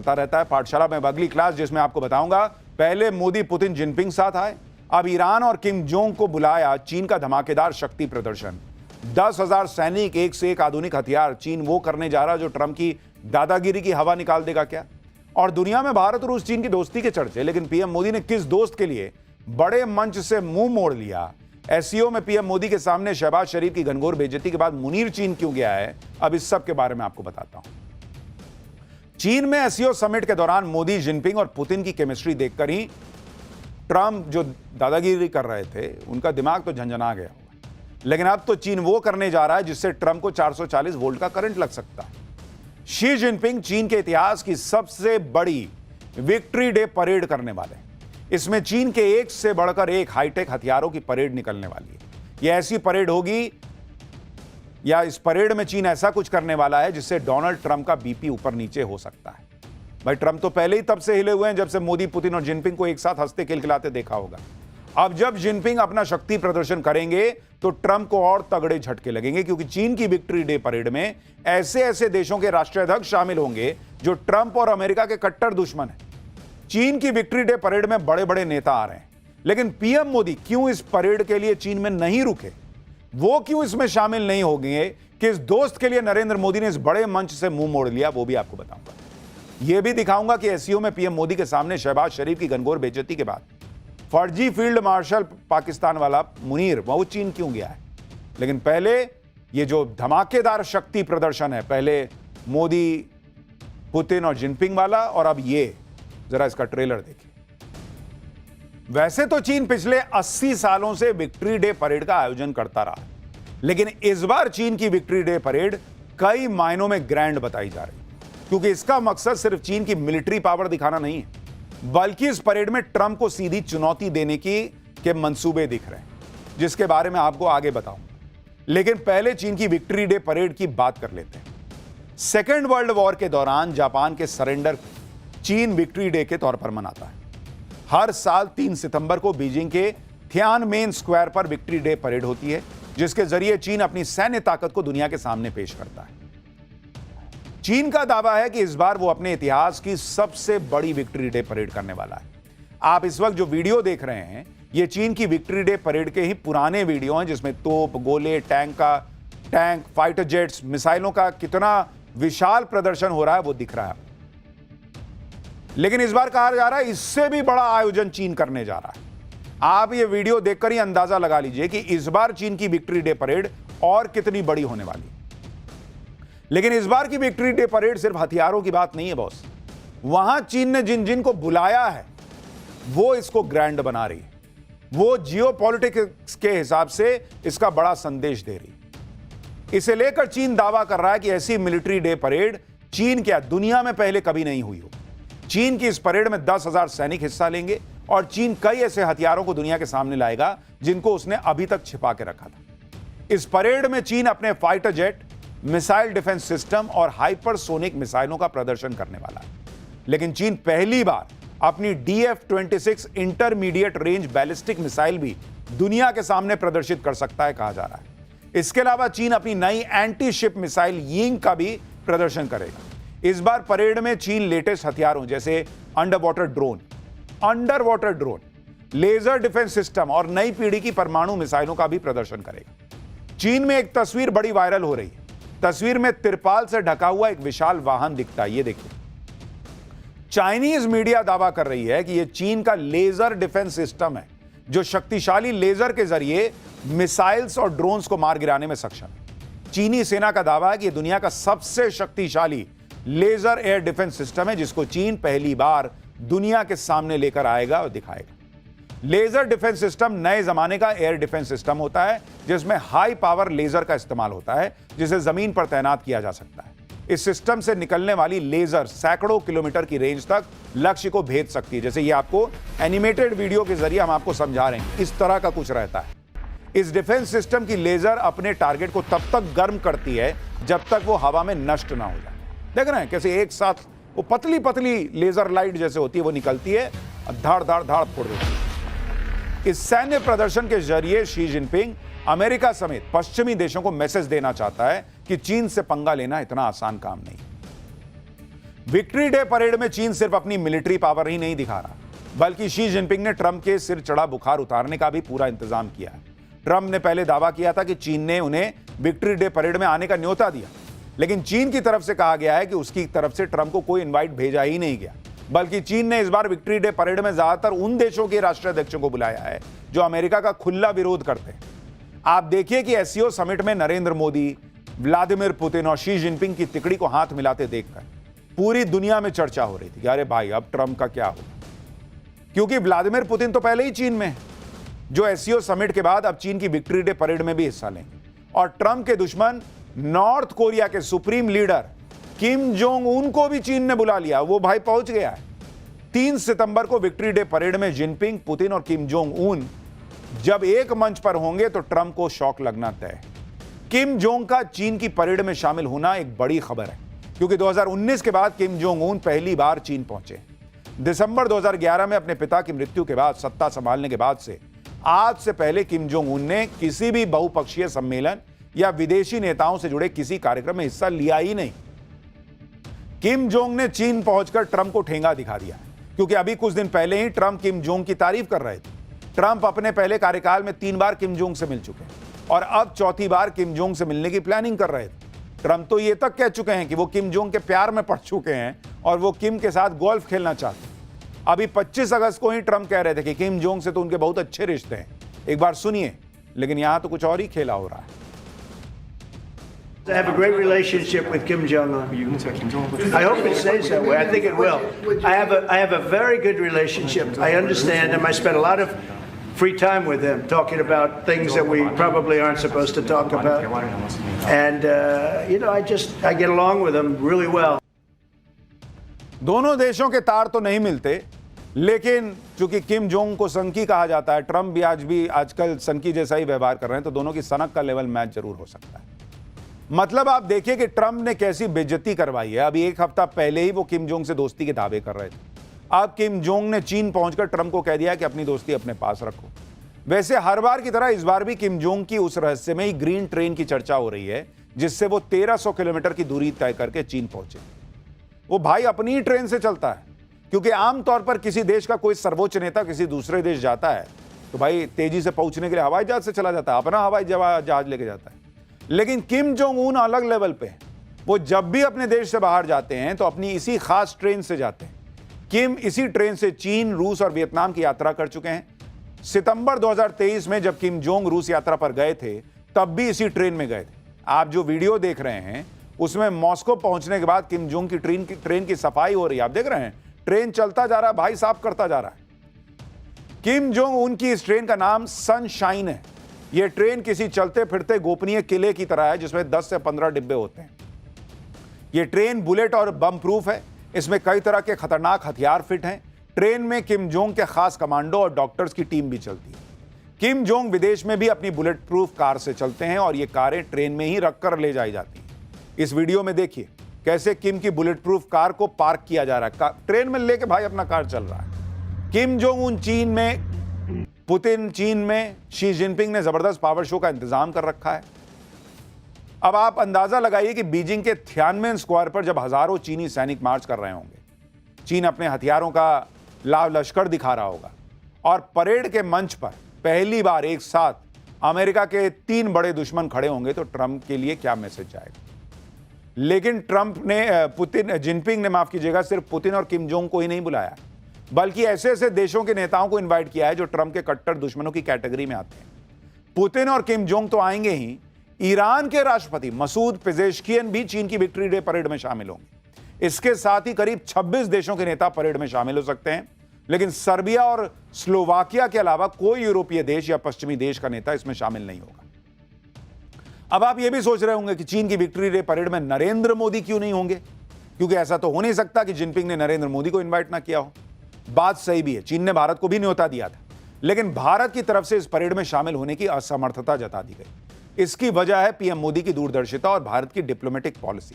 चलता रहता है पाठशाला में अगली क्लास, जिसमें आपको बताऊंगा पहले मोदी पुतिन जिनपिंग साथ आए, अब ईरान और किम जोंग को बुलाया चीन का धमाकेदार शक्ति प्रदर्शन। 10,000 सैनिक, एक से एक आधुनिक हथियार। चीन वो करने जा रहा है जो ट्रंप की दादागिरी की हवा निकाल देगा क्या? और दुनिया में भारत रूस चीन की दोस्ती के चर्चे, लेकिन पीएम मोदी ने किस दोस्त के लिए बड़े मंच से मुंह मोड़ लिया? एससीओ में पीएम मोदी के सामने शहबाज शरीफ की घनघोर बेइज्जती के बाद मुनीर चीन क्यों गया है? अब इस सब के बारे में आपको बताता हूं। चीन में एससीओ समिट के दौरान मोदी, जिनपिंग और पुतिन की केमिस्ट्री देखकर ही ट्रंप जो दादागिरी कर रहे थे उनका दिमाग तो झंझना गया होगा। लेकिन अब तो चीन वो करने जा रहा है जिससे ट्रंप को 440 वोल्ट का करंट लग सकता है। शी जिनपिंग चीन के इतिहास की सबसे बड़ी विक्ट्री डे परेड करने वाले हैं। इसमें चीन के एक से बढ़कर एक हाईटेक हथियारों की परेड निकलने वाली है। यह ऐसी परेड होगी, या इस परेड में चीन ऐसा कुछ करने वाला है जिससे डोनाल्ड ट्रंप का बीपी ऊपर नीचे हो सकता है। भाई, ट्रंप तो पहले ही तब से हिले हुए हैं जब से मोदी, पुतिन और जिनपिंग को एक साथ हंसते खिलखिलाते देखा होगा। अब जब जिनपिंग अपना शक्ति प्रदर्शन करेंगे तो ट्रंप को और तगड़े झटके लगेंगे, क्योंकि चीन की विक्ट्री डे परेड में ऐसे ऐसे देशों के राष्ट्राध्यक्ष शामिल होंगे जो ट्रंप और अमेरिका के कट्टर दुश्मन हैं। चीन की विक्ट्री डे परेड में बड़े बड़े नेता आ रहे हैं, लेकिन पीएम मोदी क्यों इस परेड के लिए चीन में नहीं रुके? वो क्यों इसमें शामिल नहीं हो गए? किस दोस्त के लिए नरेंद्र मोदी ने इस बड़े मंच से मुंह मोड़ लिया, वो भी आपको बताऊंगा। यह भी दिखाऊंगा कि एससीओ में पीएम मोदी के सामने शहबाज शरीफ की घनघोर बेइज्जती के बाद फर्जी फील्ड मार्शल पाकिस्तान वाला मुनीर, वो चीन क्यों गया है। लेकिन पहले ये जो धमाकेदार शक्ति प्रदर्शन है, पहले मोदी, पुतिन और जिनपिंग वाला, और अब ये जरा इसका ट्रेलर देखिए। वैसे तो चीन पिछले 80 सालों से विक्ट्री डे परेड का आयोजन करता रहा, लेकिन इस बार चीन की विक्ट्री डे परेड कई मायनों में ग्रैंड बताई जा रही, क्योंकि इसका मकसद सिर्फ चीन की मिलिट्री पावर दिखाना नहीं है, बल्कि इस परेड में ट्रंप को सीधी चुनौती देने के मंसूबे दिख रहे हैं, जिसके बारे में आपको आगे बताऊंगा। लेकिन पहले चीन की विक्ट्री डे परेड की बात कर लेते हैं। सेकेंड वर्ल्ड वॉर के दौरान जापान के सरेंडर को चीन विक्ट्री डे के तौर पर मनाता है। हर साल 3 सितंबर को बीजिंग के थियानमेन स्क्वायर पर विक्ट्री डे परेड होती है, जिसके जरिए चीन अपनी सैन्य ताकत को दुनिया के सामने पेश करता है। चीन का दावा है कि इस बार वो अपने इतिहास की सबसे बड़ी विक्ट्री डे परेड करने वाला है। आप इस वक्त जो वीडियो देख रहे हैं, ये चीन की विक्ट्री डे परेड के ही पुराने वीडियो हैं, जिसमें तोप, गोले, टैंक, फाइटर जेट्स, मिसाइलों का कितना विशाल प्रदर्शन हो रहा है वो दिख रहा है। लेकिन इस बार कहा जा रहा है इससे भी बड़ा आयोजन चीन करने जा रहा है। आप ये वीडियो देखकर ही अंदाजा लगा लीजिए कि इस बार चीन की विक्ट्री डे परेड और कितनी बड़ी होने वाली है। लेकिन इस बार की विक्ट्री डे परेड सिर्फ हथियारों की बात नहीं है बॉस। वहां चीन ने जिन जिन को बुलाया है वो इसको ग्रैंड बना रही है। वो जियोपॉलिटिक्स के हिसाब से इसका बड़ा संदेश दे रही है। इसे लेकर चीन दावा कर रहा है कि ऐसी मिलिट्री डे परेड चीन क्या दुनिया में पहले कभी नहीं हुई हो। चीन की इस परेड में 10,000 सैनिक हिस्सा लेंगे और चीन कई ऐसे हथियारों को दुनिया के सामने लाएगा जिनको उसने अभी तक छिपा के रखा था। इस परेड में चीन अपने fighter jet, missile defence system और हाइपरसोनिक मिसाइलों का प्रदर्शन करने वाला है। लेकिन चीन पहली बार अपनी DF-26 intermediate range ballistic missile भी दुनिया के सामने प्रदर्शित कर सकता है, कहा जा रहा है। इसके अलावा चीन अपनी नई एंटी शिप मिसाइल यिंग का भी प्रदर्शन करेगा। इस बार परेड में चीन लेटेस्ट हथियारों जैसे under water drone, laser defence system और नई पीढ़ी की परमाणु मिसाइलों का भी प्रदर्शन करेगा। चीन में एक तस्वीर बड़ी वायरल हो रही है। तस्वीर में तिरपाल से ढका हुआ एक विशाल वाहन दिखता है, ये देखिए। चाइनीज मीडिया दावा कर रही है कि यह चीन का लेजर डिफेंस सिस्टम है, जो शक्तिशाली लेजर के जरिए मिसाइल्स और ड्रोन्स को मार गिराने में सक्षम है। चीनी सेना का दावा है कि यह दुनिया का सबसे शक्तिशाली लेजर एयर डिफेंस सिस्टम है, जिसको चीन पहली बार दुनिया के सामने लेकर आएगा और दिखाएगा। लेजर डिफेंस सिस्टम नए जमाने का एयर डिफेंस सिस्टम होता है, जिसमें हाई पावर लेजर का इस्तेमाल होता है, जिसे जमीन पर तैनात किया जा सकता है। इस सिस्टम से निकलने वाली लेजर सैकड़ों किलोमीटर की रेंज तक लक्ष्य को भेद सकती है। जैसे ये आपको एनिमेटेड वीडियो के जरिए हम आपको समझा रहे हैं, इस तरह का कुछ रहता है। इस डिफेंस सिस्टम की लेजर अपने टारगेट को तब तक गर्म करती है जब तक वो हवा में नष्ट ना हो जाए। देख रहे हैं कैसे एक साथ वो पतली पतली लेजर लाइट जैसे होती है वो निकलती है, धाड़ धाड़ धाड़ फोड़ देती है। इस सैन्य प्रदर्शन के जरिए शी जिनपिंग अमेरिका समेत पश्चिमी देशों को मैसेज देना चाहता है कि चीन से पंगा लेना इतना आसान काम नहीं। विक्ट्री डे परेड में चीन सिर्फ अपनी मिलिट्री पावर ही नहीं दिखा रहा, बल्कि शी जिनपिंग ने ट्रंप के सिर चढ़ा बुखार उतारने का भी पूरा इंतजाम किया है। ट्रंप ने पहले दावा किया था कि चीन ने उन्हें विक्ट्री डे परेड में आने का न्योता दिया, लेकिन चीन की तरफ से कहा गया है कि उसकी तरफ से ट्रंप को कोई इनवाइट भेजा ही नहीं गया, बल्कि चीन ने इस बार विक्ट्री डे परेड में ज्यादातर उन देशों के राष्ट्राध्यक्षों को बुलाया है जो अमेरिका का खुला विरोध करते हैं। आप देखिए कि एससीओ समिट में नरेंद्र मोदी, व्लादिमीर पुतिन और शी जिनपिंग की तिकड़ी को हाथ मिलाते देखकर पूरी दुनिया में चर्चा हो रही थी कि अरे भाई अब ट्रंप का क्या होगा, क्योंकि व्लादिमीर पुतिन तो पहले ही चीन में है, जो एससीओ समिट के बाद अब चीन की विक्ट्री डे परेड में भी हिस्सा लेंगे। और ट्रंप के दुश्मन नॉर्थ कोरिया के supreme leader Kim Jong Un को भी चीन ने बुला लिया, वो भाई पहुंच गया है। 3 सितंबर को विक्ट्री डे परेड में जिनपिंग, पुतिन और किम जोंग उन जब एक मंच पर होंगे तो ट्रंप को शॉक लगना तय है। किम जोंग का चीन की परेड में शामिल होना एक बड़ी खबर है, क्योंकि 2019 के बाद किम जोंग उन पहली बार चीन पहुंचे। दिसंबर 2011 में अपने पिता की मृत्यु के बाद सत्ता संभालने के बाद से आज से पहले किम जोंग उन ने किसी भी बहुपक्षीय सम्मेलन या विदेशी नेताओं से जुड़े किसी कार्यक्रम में हिस्सा लिया ही नहीं। किम जोंग ने चीन पहुंचकर ट्रंप को ठेंगा दिखा दिया, क्योंकि अभी कुछ दिन पहले ही ट्रंप किम जोंग की तारीफ कर रहे थे। ट्रंप अपने पहले कार्यकाल में 3 बार किम जोंग से मिल चुके हैं और अब चौथी बार किम जोंग से मिलने की प्लानिंग कर रहे थे। ट्रंप तो ये तक कह चुके हैं कि वो किम जोंग के प्यार में पड़ चुके हैं और वो किम के साथ गोल्फ खेलना चाहते हैं। अभी 25 अगस्त को ही ट्रंप कह रहे थे कि किम जोंग से तो उनके बहुत अच्छे रिश्ते हैं। एक बार सुनिए, लेकिन यहां तो कुछ और ही खेला हो रहा है। I have a great relationship with Kim Jong-un. I hope it stays that way. I think it will. I have a very good relationship. I understand him. I spent a lot of free time with him talking about things that we probably aren't supposed to talk about. And I get along with him really well. दोनों देशों के तार तो नहीं मिलते, लेकिन चूंकि Kim Jong को सनकी कहा जाता है, ट्रंप भी आजकल सनकी जैसा ही व्यवहार कर रहे हैं, तो दोनों की सनक का लेवल मैच जरूर हो सकता है। मतलब आप देखिए कि ट्रंप ने कैसी बेइज्जती करवाई है। अभी एक हफ्ता पहले ही वो किम जोंग से दोस्ती के दावे कर रहे थे, अब किम जोंग ने चीन पहुंचकर ट्रंप को कह दिया कि अपनी दोस्ती अपने पास रखो। वैसे हर बार की तरह इस बार भी किम जोंग की उस रहस्यमयी ग्रीन ट्रेन की चर्चा हो रही है, जिससे वो 1300 किलोमीटर की दूरी तय करके चीन पहुंचे। वो भाई अपनी ही ट्रेन से चलता है, क्योंकि आमतौर पर किसी देश का कोई सर्वोच्च नेता किसी दूसरे देश जाता है तो भाई तेजी से पहुंचने के लिए हवाई जहाज से चला जाता है, अपना हवाई जहाज लेके जाता है। लेकिन किम जोंग उन अलग लेवल पे हैं। वो जब भी अपने देश से बाहर जाते हैं तो अपनी इसी खास ट्रेन से जाते हैं। किम इसी ट्रेन से चीन, रूस और वियतनाम की यात्रा कर चुके हैं। सितंबर 2023 में जब किम जोंग रूस यात्रा पर गए थे, तब भी इसी ट्रेन में गए थे। आप जो वीडियो देख रहे हैं उसमें मॉस्को पहुंचने के बाद किम जोंग की ट्रेन की सफाई हो रही है। आप देख रहे हैं, ट्रेन चलता जा रहा है, भाई साफ करता जा रहा है। किम जोंग उनकी इस ट्रेन का नाम सनशाइन है। यह ट्रेन किसी चलते फिरते गोपनीय किले की तरह है, जिसमें 10 से 15 डिब्बे होते हैं। यह ट्रेन बुलेट और बम प्रूफ है। इसमें कई तरह के खतरनाक हथियार फिट हैं। ट्रेन में किम जोंग के खास कमांडो और डॉक्टर्स की टीम भी चलती है। किम जोंग विदेश में भी अपनी बुलेट प्रूफ कार से चलते हैं और ये कारें ट्रेन में ही रखकर ले जाई जाती हैं। इस वीडियो में देखिए कैसे किम की बुलेट प्रूफ कार को पार्क किया जा रहा है। ट्रेन में लेके भाई अपना कार चल रहा है। किम जोंग उन चीन में, पुतिन चीन में, शी जिनपिंग ने जबरदस्त पावर शो का इंतजाम कर रखा है। अब आप अंदाजा लगाइए कि बीजिंग के थियानमेन स्क्वायर पर जब हजारों चीनी सैनिक मार्च कर रहे होंगे, चीन अपने हथियारों का लाव लश्कर दिखा रहा होगा और परेड के मंच पर पहली बार एक साथ अमेरिका के 3 बड़े दुश्मन खड़े होंगे, तो ट्रंप के लिए क्या मैसेज जाएगा। लेकिन जिनपिंग ने माफ कीजिएगा, सिर्फ पुतिन और किम जोंग को ही नहीं बुलाया, बल्कि ऐसे ऐसे देशों के नेताओं को इनवाइट किया है जो ट्रंप के कट्टर दुश्मनों की कैटेगरी में आते हैं। पुतिन और किम जोंग तो आएंगे ही, ईरान के राष्ट्रपति मसूद पेजेश्कियन भी चीन की विक्ट्री डे परेड में शामिल होंगे। इसके साथ ही करीब 26 देशों के नेता परेड में शामिल हो सकते हैं, लेकिन सर्बिया और स्लोवाकिया के अलावा कोई यूरोपीय देश या पश्चिमी देश का नेता इसमें शामिल नहीं होगा। अब आप यह भी सोच रहे होंगे कि चीन की विक्ट्री डे परेड में नरेंद्र मोदी क्यों नहीं होंगे, क्योंकि ऐसा तो हो नहीं सकता कि जिनपिंग ने नरेंद्र मोदी को इन्वाइट ना किया हो। बात सही भी है, चीन ने भारत को भी न्योता दिया था, लेकिन भारत की तरफ से इस परेड में शामिल होने की असमर्थता जता दी गई। इसकी वजह है पीएम मोदी की दूरदर्शिता और भारत की डिप्लोमेटिक पॉलिसी।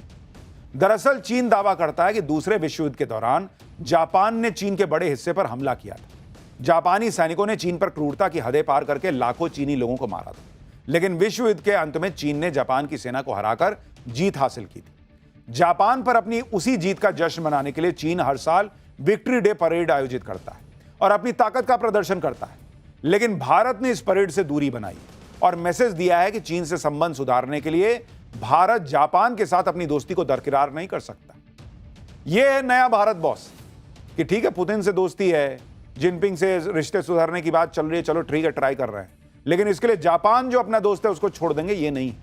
दरअसल चीन दावा करता है कि दूसरे विश्व युद्ध के दौरान जापान ने चीन के बड़े हिस्से पर हमला किया था। जापानी सैनिकों ने चीन पर क्रूरता की हदें पार करके लाखों चीनी लोगों को मारा था, लेकिन विश्व युद्ध के अंत में चीन ने जापान की सेना को हराकर जीत हासिल की थी। जापान पर अपनी उसी जीत का जश्न मनाने के लिए चीन हर साल विक्ट्री डे परेड आयोजित करता है और अपनी ताकत का प्रदर्शन करता है। लेकिन भारत ने इस परेड से दूरी बनाई और मैसेज दिया है कि चीन से संबंध सुधारने के लिए भारत जापान के साथ अपनी दोस्ती को दरकिरार नहीं कर सकता। यह है नया भारत बॉस कि ठीक है, पुतिन से दोस्ती है, जिनपिंग से रिश्ते सुधारने की बात चल रही है, चलो ठीक है, ट्राई कर रहे हैं, लेकिन इसके लिए जापान जो अपना दोस्त है उसको छोड़ देंगे, ये नहीं।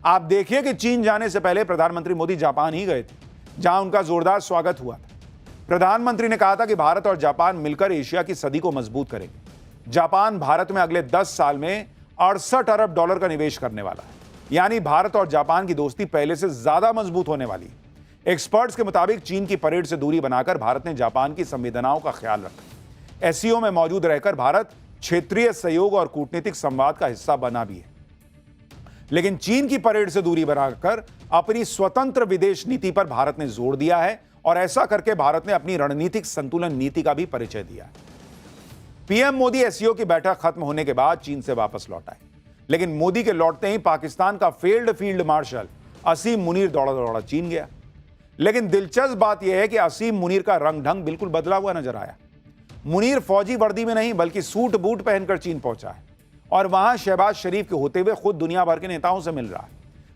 आप देखिए कि चीन जाने से पहले प्रधानमंत्री मोदी जापान ही गए थे, जहां उनका जोरदार स्वागत हुआ था। प्रधानमंत्री ने कहा था कि भारत और जापान मिलकर एशिया की सदी को मजबूत करेंगे। जापान भारत में अगले 10 साल में 68 अरब डॉलर का निवेश करने वाला है, यानी भारत और जापान की दोस्ती पहले से ज्यादा मजबूत होने वाली है। एक्सपर्ट्स के मुताबिक चीन की परेड से दूरी बनाकर भारत ने जापान की संवेदनाओं का ख्याल रखा। एससीओ में मौजूद रहकर भारत क्षेत्रीय सहयोग और कूटनीतिक संवाद का हिस्सा बना भी है, लेकिन चीन की परेड से दूरी बनाकर अपनी स्वतंत्र विदेश नीति पर भारत ने जोर दिया है और ऐसा करके भारत ने अपनी रणनीतिक संतुलन नीति का भी परिचय दिया है। पीएम मोदी एससीओ की बैठक खत्म होने के बाद चीन से वापस लौट आए, लेकिन मोदी के लौटते ही पाकिस्तान का फेल्ड फील्ड मार्शल असीम मुनीर दौड़ा दौड़ा चीन गया। लेकिन दिलचस्प बात यह है कि असीम मुनीर का रंग ढंग बिल्कुल बदला हुआ नजर आया। मुनीर फौजी वर्दी में नहीं बल्कि सूट बूट पहनकर चीन पहुंचा है और वहां शहबाज शरीफ के होते हुए खुद दुनिया भर के नेताओं से मिल रहा है।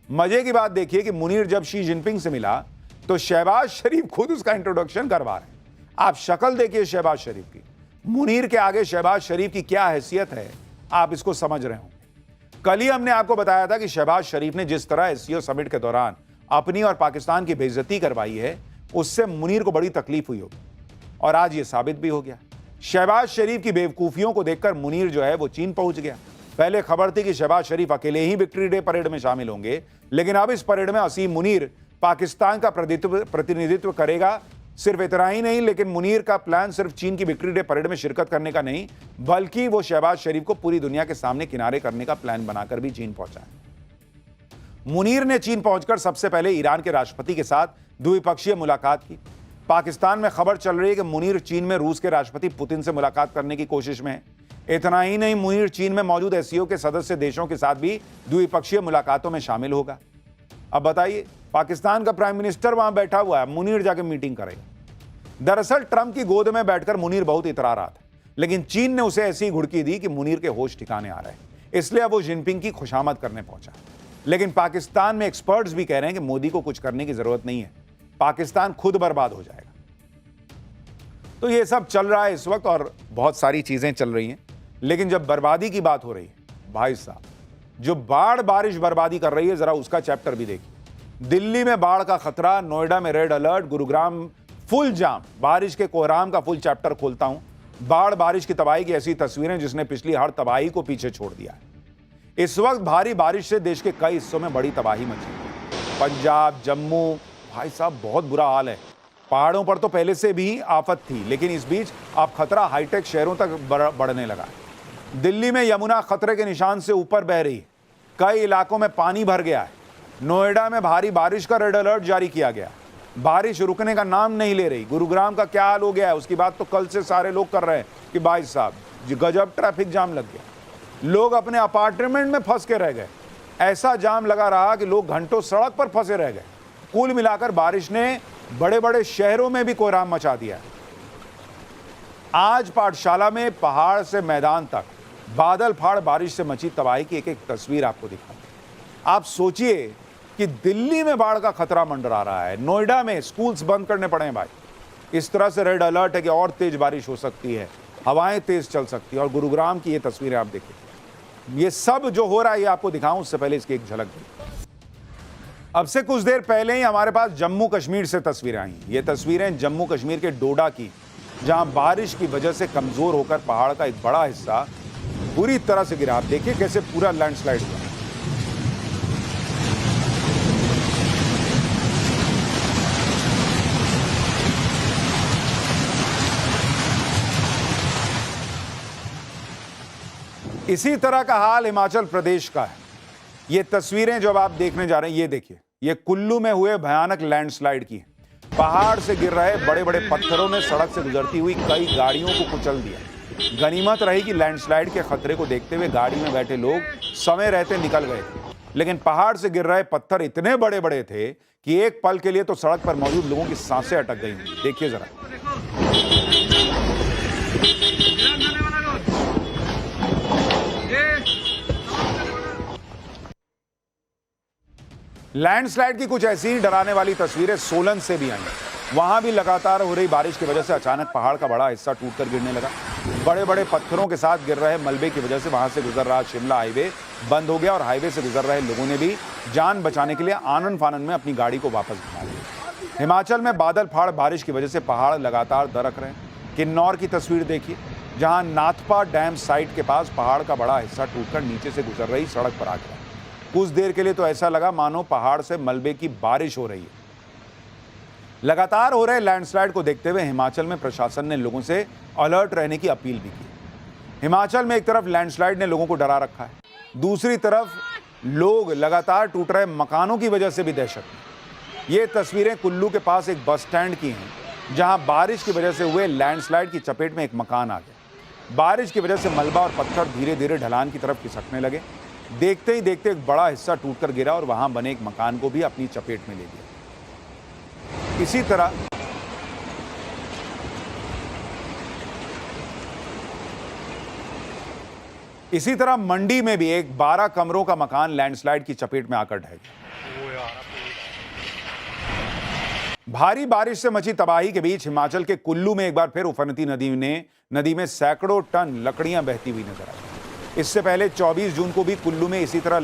मजे की बात देखिए कि मुनीर जब शी जिनपिंग से मिला तो शहबाज शरीफ खुद उसका इंट्रोडक्शन करवा रहे हैं। आप शक्ल देखिए शहबाज शरीफ की, मुनीर के आगे शहबाज शरीफ की क्या हैसियत है, आप इसको समझ रहे होंगे। कल ही हमने आपको बताया था कि शहबाज शरीफ ने जिस तरह एससीओ समिट के दौरान अपनी और पाकिस्तान की बेइज्जती करवाई है, उससे मुनीर को बड़ी तकलीफ हुई होगी और आज यह साबित भी हो गया। शहबाज शरीफ की बेवकूफियों को देखकर मुनीर जो है वो चीन पहुंच गया। पहले खबर थी कि शहबाज शरीफ अकेले ही विक्ट्री डे परेड में शामिल होंगे, लेकिन अब इस परेड में असीम मुनीर पाकिस्तान का प्रतिनिधित्व करेगा। सिर्फ इतना ही नहीं, लेकिन मुनीर का प्लान सिर्फ चीन की विक्ट्री डे परेड में शिरकत करने का नहीं, बल्कि वो शहबाज शरीफ को पूरी दुनिया के सामने किनारे करने का प्लान बनाकर भी चीन पहुंचा है। मुनीर ने चीन पहुंचकर सबसे पहले ईरान के राष्ट्रपति के साथ द्विपक्षीय मुलाकात की। पाकिस्तान में खबर चल रही है कि मुनीर चीन में रूस के राष्ट्रपति पुतिन से मुलाकात करने की कोशिश में है। इतना ही नहीं, मुनीर चीन में मौजूद एससीओ के सदस्य देशों के साथ भी द्विपक्षीय मुलाकातों में शामिल होगा। अब बताइए, पाकिस्तान का प्राइम मिनिस्टर वहां बैठा हुआ है, मुनीर जाके मीटिंग करेगा। दरअसल ट्रंप की गोद में बैठकर मुनीर बहुत इतरा रहा था, लेकिन चीन ने उसे ऐसी घुड़की दी कि मुनीर के होश ठिकाने आ रहे हैं, इसलिए अब वो जिनपिंग की खुशामद करने पहुंचा। लेकिन पाकिस्तान में एक्सपर्ट्स भी कह रहे हैं कि मोदी को कुछ करने की जरूरत नहीं है, पाकिस्तान खुद बर्बाद हो जाएगा। तो ये सब चल रहा है इस वक्त और बहुत सारी चीजें चल रही हैं, लेकिन जब बर्बादी की बात हो रही है, भाई साहब, जो बाढ़ बारिश बर्बादी कर रही है, जरा उसका चैप्टर भी देखिए। दिल्ली में बाढ़ का खतरा, नोएडा में रेड अलर्ट, गुरुग्राम फुल जाम, बारिश के कोहराम का फुल चैप्टर खोलता हूं। बाढ़ बारिश की तबाही की ऐसी तस्वीरें जिसने पिछली हर तबाही को पीछे छोड़ दिया है। इस वक्त भारी बारिश से देश के कई हिस्सों में बड़ी तबाही मची है। पंजाब, जम्मू, भाई साहब बहुत बुरा हाल है। पहाड़ों पर तो पहले से भी आफत थी, लेकिन इस बीच अब खतरा हाईटेक शहरों तक बढ़ने लगा है। दिल्ली में यमुना खतरे के निशान से ऊपर बह रही है, कई इलाकों में पानी भर गया है। नोएडा में भारी बारिश का रेड अलर्ट जारी किया गया, बारिश रुकने का नाम नहीं ले रही। गुरुग्राम का क्या हाल हो गया है, उसकी बात तो कल से सारे लोग कर रहे हैं कि भाई साहब गजब ट्रैफिक जाम लग गया, लोग अपने अपार्टमेंट में फंस के रह गए। ऐसा जाम लगा रहा कि लोग घंटों सड़क पर फंसे रह गए। कुल मिलाकर बारिश ने बड़े बड़े शहरों में भी कोहराम मचा दिया। आज पाठशाला में पहाड़ से मैदान तक बादल फाड़ बारिश से मची तबाही की एक एक तस्वीर आपको दिखा। आप सोचिए कि दिल्ली में बाढ़ का खतरा मंडरा रहा है, नोएडा में स्कूल्स बंद करने पड़े हैं भाई। इस तरह से रेड अलर्ट है कि और तेज बारिश हो सकती है, हवाएं तेज चल सकती है। और गुरुग्राम की ये तस्वीरें आप देखिए। ये सब जो हो रहा है ये आपको दिखाऊं, उससे पहले इसकी एक झलक दी। अब से कुछ देर पहले ही हमारे पास जम्मू कश्मीर से तस्वीरें आई। ये तस्वीरें जम्मू कश्मीर के डोडा की, जहां बारिश की वजह से कमजोर होकर पहाड़ का एक बड़ा हिस्सा पूरी तरह से गिरा। आप देखिए कैसे पूरा लैंडस्लाइड हुआ। इसी तरह का हाल हिमाचल प्रदेश का है। ये तस्वीरें जो आप देखने जा रहे हैं, ये देखिए, ये कुल्लू में हुए भयानक लैंडस्लाइड की। पहाड़ से गिर रहे बड़े बड़े पत्थरों ने सड़क से गुजरती हुई कई गाड़ियों को कुचल दिया। गनीमत रही कि लैंडस्लाइड के खतरे को देखते हुए गाड़ी में बैठे लोग समय रहते निकल गए थे, लेकिन पहाड़ से गिर रहे पत्थर इतने बड़े बड़े थे कि एक पल के लिए तो सड़क पर मौजूद लोगों की सांसें अटक गई। देखिए जरा। लैंडस्लाइड की कुछ ऐसी ही डराने वाली तस्वीरें सोलन से भी आई। वहां भी लगातार हो रही बारिश की वजह से अचानक पहाड़ का बड़ा हिस्सा टूटकर गिरने लगा। बड़े बड़े पत्थरों के साथ गिर रहे मलबे की वजह से वहां से गुजर रहा शिमला हाईवे बंद हो गया और हाईवे से गुजर रहे लोगों ने भी जान बचाने के लिए आनन फानन में अपनी गाड़ी को वापस घुमा लिया। हिमाचल में बादल फाड़ बारिश की वजह से पहाड़ लगातार दरक रहे हैं। किन्नौर की तस्वीर देखिए, जहां नाथपा डैम साइट के पास पहाड़ का बड़ा हिस्सा टूटकर नीचे से गुजर रही सड़क पर आ गया। कुछ देर के लिए तो ऐसा लगा मानो पहाड़ से मलबे की बारिश हो रही है। लगातार हो रहे लैंडस्लाइड को देखते हुए हिमाचल में प्रशासन ने लोगों से अलर्ट रहने की अपील भी की। हिमाचल में एक तरफ लैंडस्लाइड ने लोगों को डरा रखा है, दूसरी तरफ लोग लगातार टूट रहे मकानों की वजह से भी दहशत में। ये तस्वीरें कुल्लू के पास एक बस स्टैंड की हैं, जहां बारिश की वजह से हुए लैंडस्लाइड की चपेट में एक मकान आ गया। बारिश की वजह से मलबा और पत्थर धीरे धीरे ढलान की तरफ खिसकने लगे। देखते ही देखते एक बड़ा हिस्सा टूटकर गिरा और वहां बने एक मकान को भी अपनी चपेट में ले लिया। इसी तरह मंडी में भी एक 12 कमरों का मकान लैंडस्लाइड की चपेट में आकर ढह गया। भारी बारिश से मची तबाही के बीच हिमाचल के कुल्लू में एक बार फिर उफनती नदी में सैकड़ों टन लकड़ियां बहती हुई नजर आई। इससे पहले 24 जून को भी कुल्लू में इसी तरह